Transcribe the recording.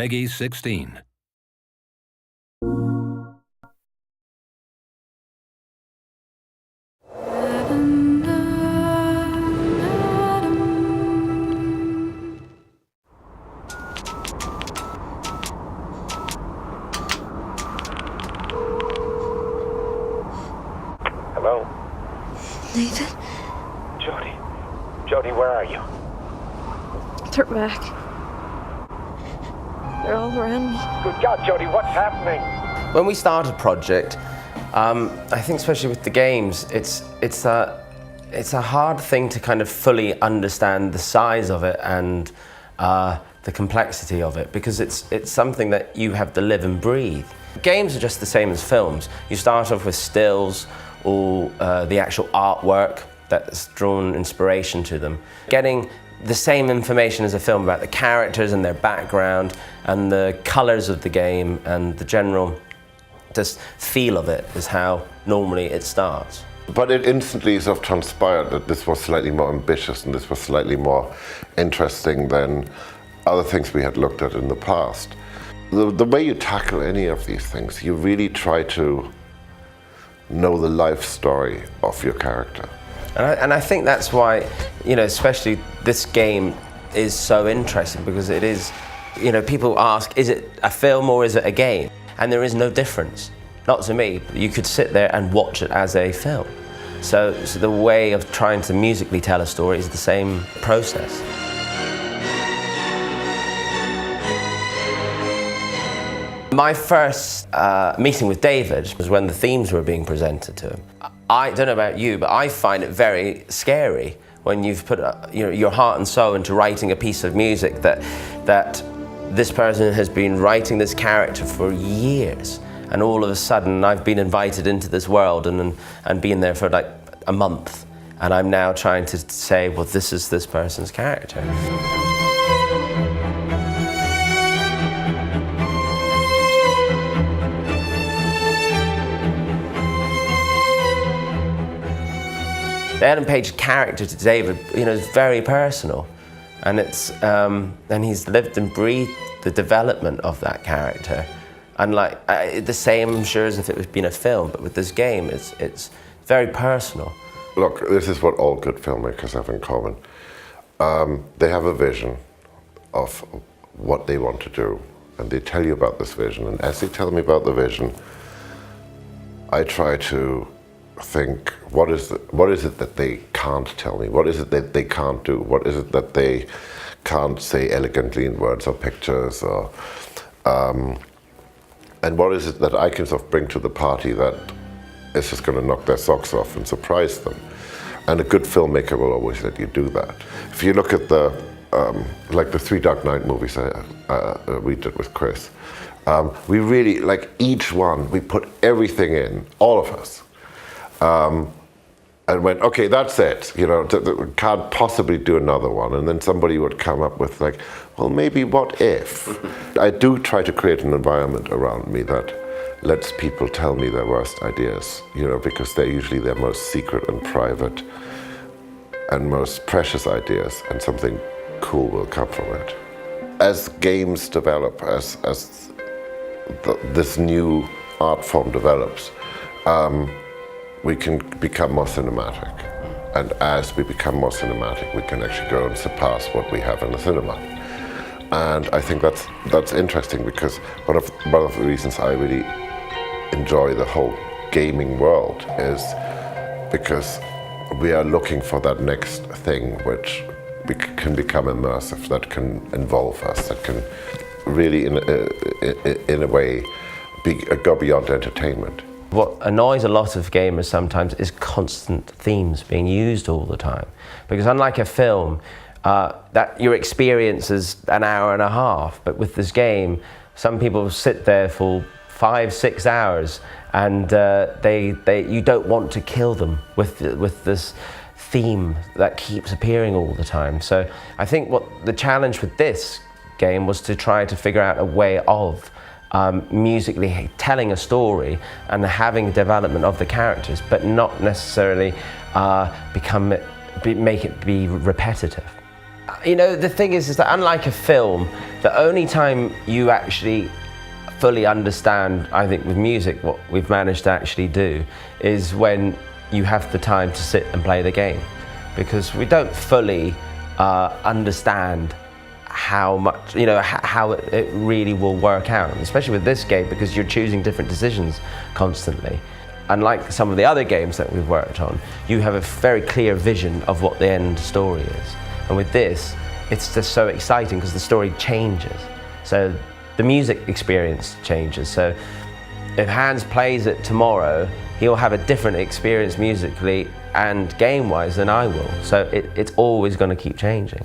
Peggy 16. Hello? Nathan? Jodie, where are you? They're back. They're all around me. Good God, Jodie, what's happening? When we start a project, I think especially with the games, it's a hard thing to kind of fully understand the size of it and the complexity of it, because it's something that you have to live and breathe. Games are just the same as films. You start off with stills or the actual artwork that's drawn inspiration to them. Getting the same information as a film about the characters and their background and the colours of the game and the general just feel of it is how normally it starts. But it instantly sort of transpired that this was slightly more ambitious and this was slightly more interesting than other things we had looked at in the past. The way you tackle any of these things, you really try to know the life story of your character. And I think that's why, especially this game is so interesting, because it is, people ask, is it a film or is it a game? And there is no difference. Not to me. You could sit there and watch it as a film. So the way of trying to musically tell a story is the same process. My first meeting with David was when the themes were being presented to him. I don't know about you, but I find it very scary when you've put your heart and soul into writing a piece of music that this person has been writing this character for years, and all of a sudden I've been invited into this world and been there for like a month, and I'm now trying to say, well, this is this person's character. The Ellen Page character to David, is very personal, and and he's lived and breathed the development of that character, and the same, I'm sure, as if it had been a film. But with this game, it's very personal. Look, this is what all good filmmakers have in common. They have a vision of what they want to do, and they tell you about this vision. And as they tell me about the vision, I try to think, what is it that they can't tell me? What is it that they can't do? What is it that they can't say elegantly in words or pictures? Or, and what is it that I can sort of bring to the party that is just going to knock their socks off and surprise them? And a good filmmaker will always let you do that. If you look at the three Dark Knight movies we did with Chris, we really, each one, we put everything in, all of us. And went, okay, that's it, can't possibly do another one. And then somebody would come up with well, maybe what if? I do try to create an environment around me that lets people tell me their worst ideas, because they're usually their most secret and private and most precious ideas, and something cool will come from it. As games develop, as this new art form develops, we can become more cinematic. And as we become more cinematic, we can actually go and surpass what we have in the cinema. And I think that's interesting, because one of the reasons I really enjoy the whole gaming world is because we are looking for that next thing which can become immersive, that can involve us, that can really, in a way, go beyond entertainment. What annoys a lot of gamers sometimes is constant themes being used all the time. Because unlike a film, that your experience is an hour and a half, but with this game, some people sit there for 5-6 hours, and you don't want to kill them with this theme that keeps appearing all the time. So I think what the challenge with this game was to try to figure out a way of musically telling a story and having development of the characters, but not necessarily make it be repetitive. You know, the thing is that unlike a film, the only time you actually fully understand, I think with music, what we've managed to actually do is when you have the time to sit and play the game. Because we don't fully understand how much, you know, how it really will work out, especially with this game, because you're choosing different decisions constantly. Unlike some of the other games that we've worked on, you have a very clear vision of what the end story is. And with this, it's just so exciting because the story changes. So the music experience changes. So if Hans plays it tomorrow, he'll have a different experience musically and game-wise than I will. So it's always going to keep changing.